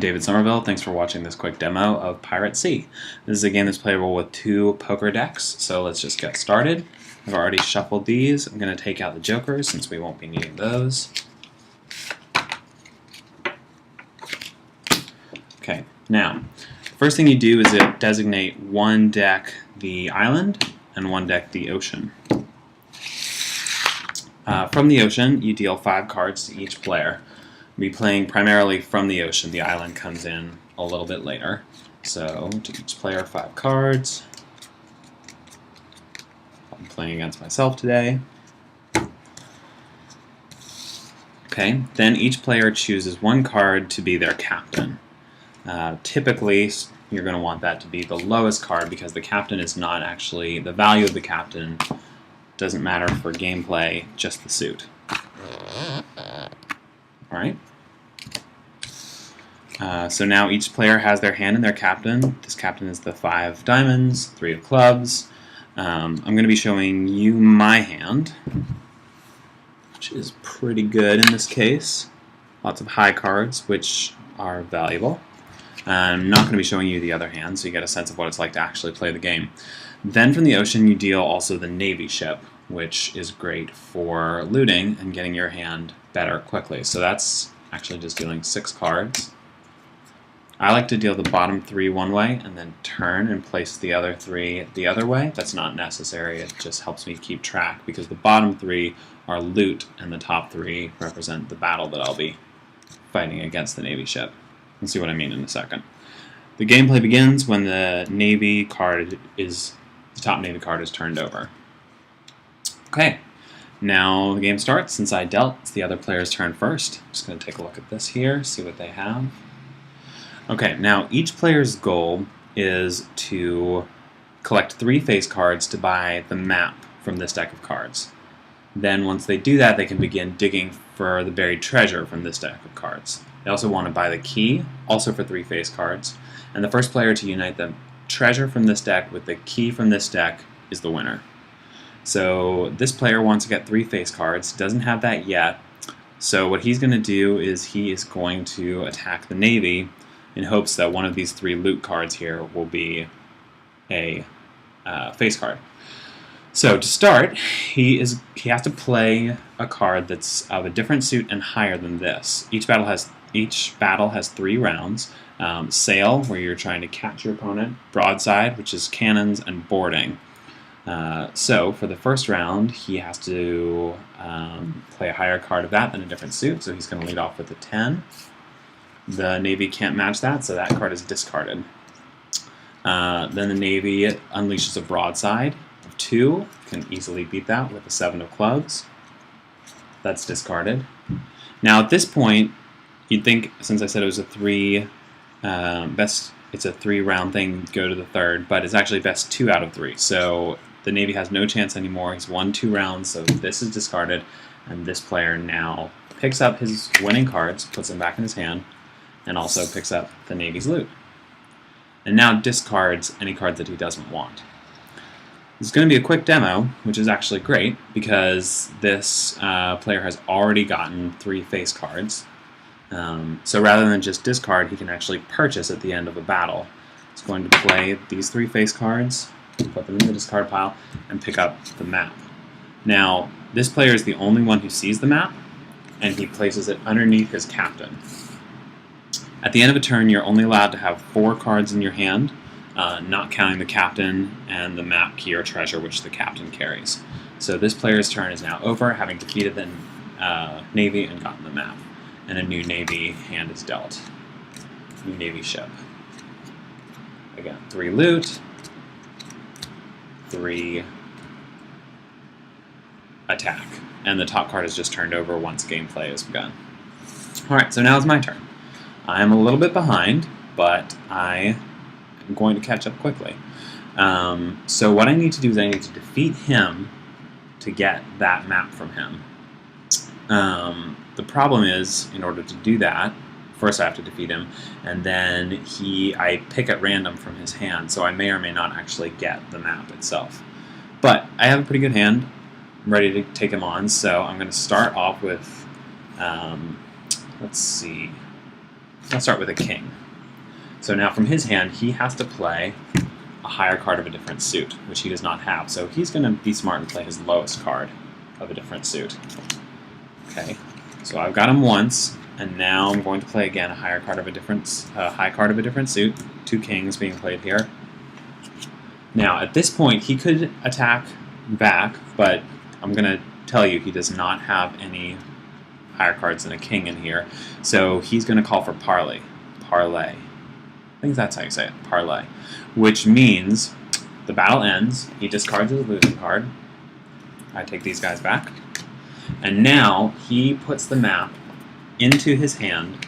David Somerville. Thanks for watching this quick demo of PirateSea. This is a game that's playable with 2 poker decks, so let's just get started. I've already shuffled these. I'm going to take out the jokers since we won't be needing those. Okay, now, first thing you do is designate one deck the island and one deck the ocean. From the ocean, you deal 5 cards to each player. We'll be playing primarily from the ocean. The island comes in a little bit later. So, to each player, 5 cards. I'm playing against myself today. Okay, then each player chooses 1 card to be their captain. Typically, you're going to want that to be the lowest card because the captain is not actually, the value of the captain doesn't matter for gameplay, just the suit. Alright. So now each player has their hand in their captain. This captain is the 5 diamonds, 3 of clubs. I'm going to be showing you my hand, which is pretty good in this case. Lots of high cards, which are valuable. I'm not going to be showing you the other hand, so you get a sense of what it's like to actually play the game. Then from the ocean, you deal also the Navy ship, which is great for looting and getting your hand better quickly. So that's actually just dealing 6 cards. I like to deal the bottom 3 one way and then turn and place the other 3 the other way. That's not necessary. It just helps me keep track because the bottom 3 are loot and the top 3 represent the battle that I'll be fighting against the Navy ship. You'll see what I mean in a second. The gameplay begins when the Navy card is, the top Navy card is turned over. Okay, now the game starts. Since I dealt, it's the other player's turn first. I'm just going to take a look at this here, see what they have. Okay, now each player's goal is to collect 3 face cards to buy the map from this deck of cards. Then once they do that, they can begin digging for the buried treasure from this deck of cards. They also want to buy the key, also for 3 face cards. And the first player to unite the treasure from this deck with the key from this deck is the winner. So this player wants to get 3 face cards, doesn't have that yet. So what he's going to do is he is going to attack the Navy in hopes that one of these 3 loot cards here will be a face card. So to start, he has to play a card that's of a different suit and higher than this. Each battle has 3 rounds. Sail, where you're trying to catch your opponent. Broadside, which is cannons, and boarding. So for the first round, he has to play a higher card of that than a different suit. So he's going to lead off with a 10. The Navy can't match that, so that card is discarded. Then the Navy unleashes a broadside of 2. Can easily beat that with a 7 of clubs. That's discarded. Now at this point, you'd think, since I said it was a 3 it's a 3-round thing, go to the 3rd, but it's actually best 2 out of 3. So the Navy has no chance anymore. He's won 2 rounds, so this is discarded, and this player now picks up his winning cards, puts them back in his hand, and also picks up the Navy's loot. And now discards any cards that he doesn't want. This is going to be a quick demo, which is actually great, because this player has already gotten 3 face cards. So rather than just discard, he can actually purchase at the end of a battle. He's going to play these 3 face cards, put them in the discard pile, and pick up the map. Now, this player is the only one who sees the map, and he places it underneath his captain. At the end of a turn, you're only allowed to have 4 cards in your hand, not counting the captain and the map, key, or treasure, which the captain carries. So this player's turn is now over, having defeated the Navy and gotten the map. And a new Navy hand is dealt. New Navy ship. Again, 3 loot, 3 attack. And the top card is just turned over once gameplay has begun. Alright, so now it's my turn. I'm a little bit behind, but I am going to catch up quickly. So what I need to do is I need to defeat him to get that map from him. The problem is, in order to do that, first I have to defeat him, and then I pick at random from his hand, so I may or may not actually get the map itself. But I have a pretty good hand. I'm ready to take him on, so I'm going to start off with, let's see, Let's start with a king. So now from his hand, he has to play a higher card of a different suit, which he does not have. So he's going to be smart and play his lowest card of a different suit. Okay, so I've got him once, and now I'm going to play again a higher card of a different, high card of a different suit. 2 kings being played here. Now at this point, he could attack back, but I'm going to tell you he does not have any higher cards than a king in here. So he's going to call for parley. Parlay. I think that's how you say it. Parlay. Which means the battle ends. He discards his losing card. I take these guys back. And now he puts the map into his hand,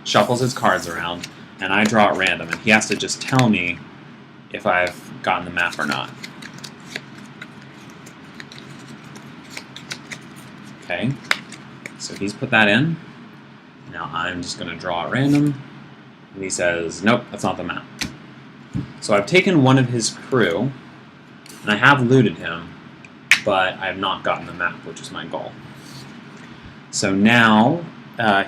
shuffles his cards around, and I draw at random. And he has to just tell me if I've gotten the map or not. Okay. So he's put that in. Now I'm just going to draw at random. And he says, nope, that's not the map. So I've taken one of his crew, and I have looted him, but I have not gotten the map, which is my goal. So now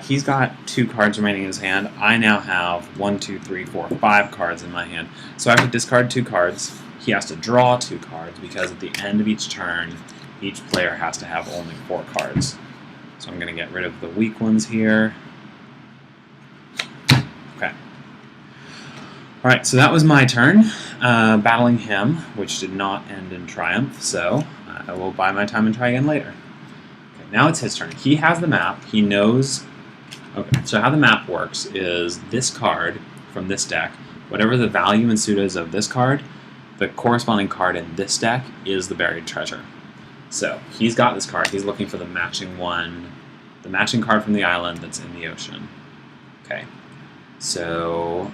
he's got 2 cards remaining in his hand. I now have 1, 2, 3, 4, 5 cards in my hand. So I have to discard 2 cards. He has to draw 2 cards, because at the end of each turn, each player has to have only 4 cards. So I'm going to get rid of the weak ones here. Okay. Alright, so that was my turn, battling him, which did not end in triumph, so I will buy my time and try again later. Okay, now it's his turn. He has the map. He knows... Okay, so how the map works is this card from this deck, whatever the value and suit is of this card, the corresponding card in this deck is the buried treasure. So he's got this card. He's looking for the matching one, the matching card from the island that's in the ocean. Okay, so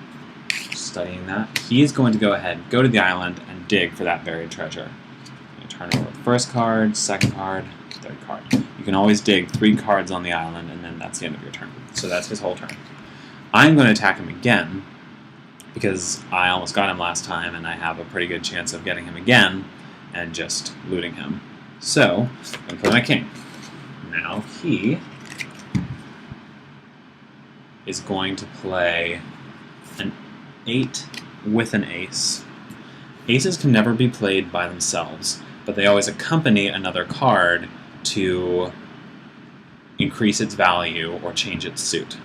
studying that, he's going to go ahead, go to the island, and dig for that buried treasure. I'm going to turn over the first card, second card, third card. You can always dig 3 cards on the island, and then that's the end of your turn. So that's his whole turn. I'm going to attack him again, because I almost got him last time, and I have a pretty good chance of getting him again and just looting him. So, I'm going to play my king. Now he is going to play an 8 with an ace. Aces can never be played by themselves, but they always accompany another card to increase its value or change its suit.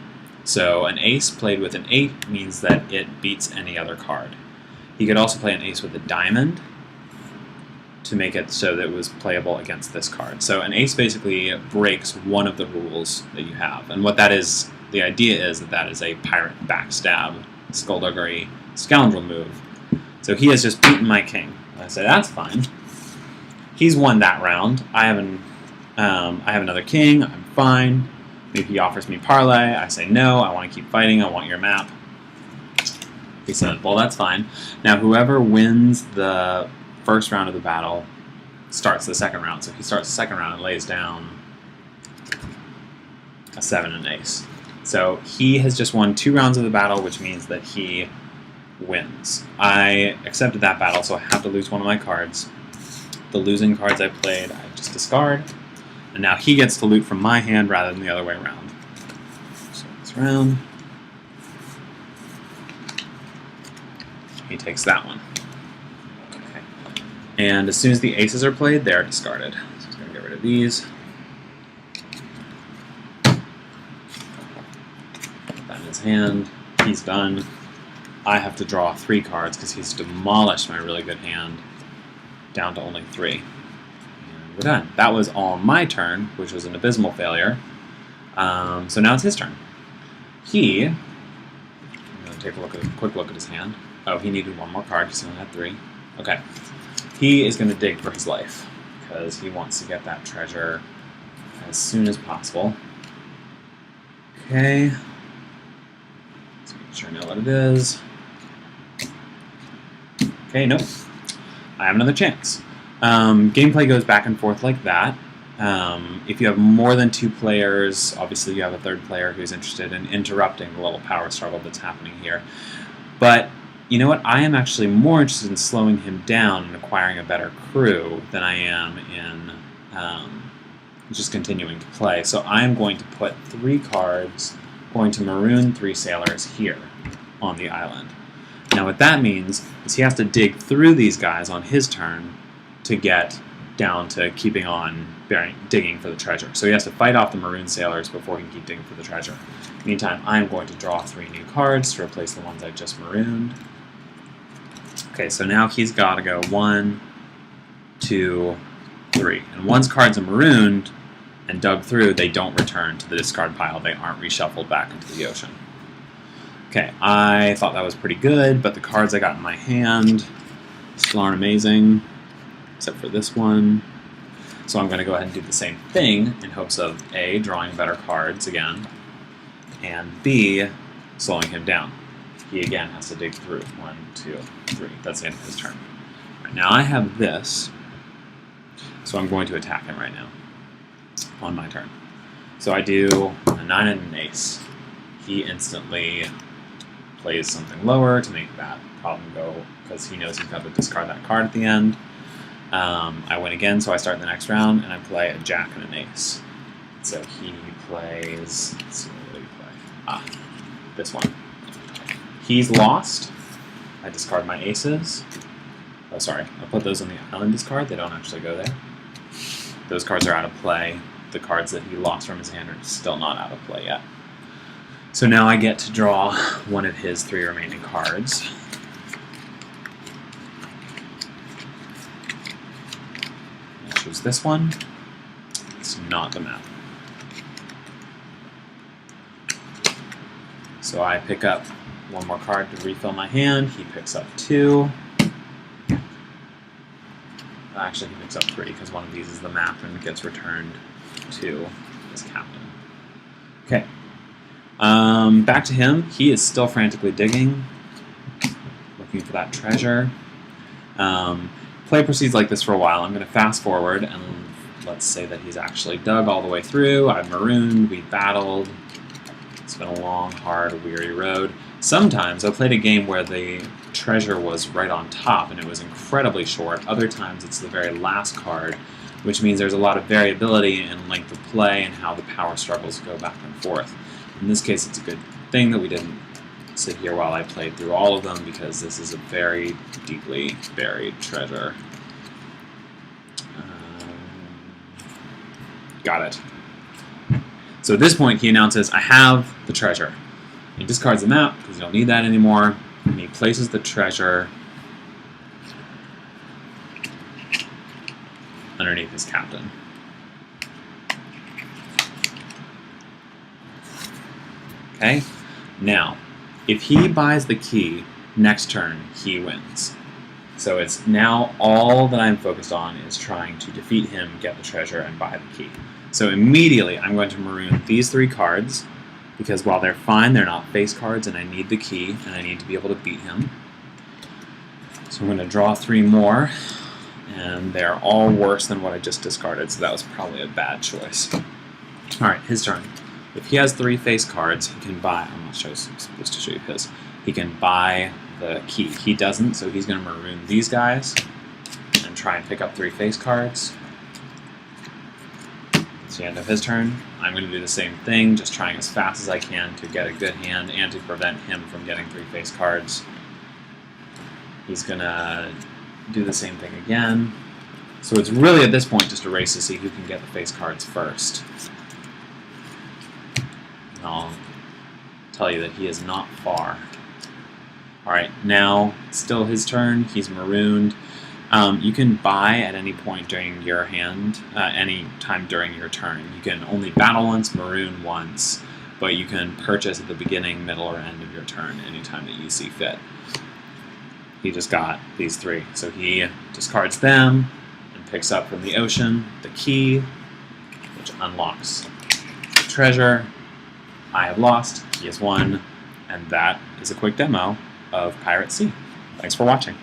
So an ace played with an 8 means that it beats any other card. He could also play an ace with a diamond to make it so that it was playable against this card. So an ace basically breaks one of the rules that you have. And what that is, the idea is that that is a pirate backstab, skullduggery, scoundrel move. So he has just beaten my king. I say, that's fine. He's won that round. I have another king. I'm fine. Maybe he offers me parlay. I say, no, I want to keep fighting. I want your map. He said, well, that's fine. Now, whoever wins the first round of the battle starts the second round. So he starts the second round and lays down a 7 and an ace. So he has just won 2 rounds of the battle, which means that he wins. I accepted that battle, so I have to lose one of my cards. The losing cards I played, I just discard. And now he gets to loot from my hand rather than the other way around. So this round, he takes that one. Okay. And as soon as the aces are played, they're discarded. So he's going to get rid of these. Put that in his hand. He's done. I have to draw 3 cards because he's demolished my really good hand down to only 3. And we're done. That was all my turn, which was an abysmal failure. So now it's his turn. I'm going to take a quick look at his hand. Oh, he needed 1 more card because he only had 3. Okay. He is going to dig for his life because he wants to get that treasure as soon as possible. Okay. Let's make sure I know what it is. Okay, nope. I have another chance. Gameplay goes back and forth like that. If you have more than 2 players, obviously you have a third player who's interested in interrupting the little power struggle that's happening here. But you know what? I am actually more interested in slowing him down and acquiring a better crew than I am in just continuing to play. So I'm going to put 3 cards going to maroon 3 sailors here on the island. Now what that means is he has to dig through these guys on his turn to get down to keeping on digging for the treasure. So he has to fight off the maroon sailors before he can keep digging for the treasure. Meantime, I'm going to draw 3 new cards to replace the ones I just marooned. Okay, so now he's got to go 1, 2, 3. And once cards are marooned and dug through, they don't return to the discard pile. They aren't reshuffled back into the ocean. Okay, I thought that was pretty good, but the cards I got in my hand still aren't amazing, except for this one. So I'm going to go ahead and do the same thing in hopes of A, drawing better cards again, and B, slowing him down. He again has to dig through. 1, 2, 3. That's the end of his turn. Right, now I have this, so I'm going to attack him right now on my turn. So I do a 9 and an ace. He instantly plays something lower to make that problem go, because he knows he's got to discard that card at the end. I win again, so I start the next round, and I play a jack and an ace. So he plays, let's see, what did he play? This one. He's lost. I discard my aces. Oh, sorry, I put those on the island discard. They don't actually go there. Those cards are out of play. The cards that he lost from his hand are still not out of play yet. So now I get to draw one of his 3 remaining cards. I choose this one. It's not the map. So I pick up 1 more card to refill my hand. He picks up 2. Actually, he picks up 3 because one of these is the map and gets returned to his captain. Okay. Back to him. He is still frantically digging, looking for that treasure. Play proceeds like this for a while. I'm going to fast forward, and let's say that he's actually dug all the way through. I've marooned, we battled. It's been a long, hard, weary road. Sometimes I played a game where the treasure was right on top, and it was incredibly short. Other times it's the very last card, which means there's a lot of variability in length of play and how the power struggles go back and forth. In this case, it's a good thing that we didn't sit here while I played through all of them, because this is a very deeply buried treasure. Got it. So at this point, he announces, I have the treasure. He discards the map, because you don't need that anymore, and he places the treasure underneath his captain. Okay, now, if he buys the key, next turn, he wins. So it's now all that I'm focused on is trying to defeat him, get the treasure, and buy the key. So immediately, I'm going to maroon these 3 cards, because while they're fine, they're not face cards, and I need the key, and I need to be able to beat him. So I'm going to draw 3 more, and they're all worse than what I just discarded, so that was probably a bad choice. Alright, his turn. If he has 3 face cards, he can buy, I'm not supposed to show you his, he can buy the key. He doesn't, so he's going to maroon these guys and try and pick up 3 face cards. It's the end of his turn. I'm going to do the same thing, just trying as fast as I can to get a good hand and to prevent him from getting 3 face cards. He's going to do the same thing again. So it's really at this point just a race to see who can get the face cards first. And I'll tell you that he is not far. Alright, now it's still his turn. He's marooned. You can buy at any point during your hand, any time during your turn. You can only battle once, maroon once, but you can purchase at the beginning, middle, or end of your turn anytime that you see fit. He just got these 3, so he discards them and picks up from the ocean the key, which unlocks the treasure. I have lost, he has won, and that is a quick demo of PirateSea. Thanks for watching.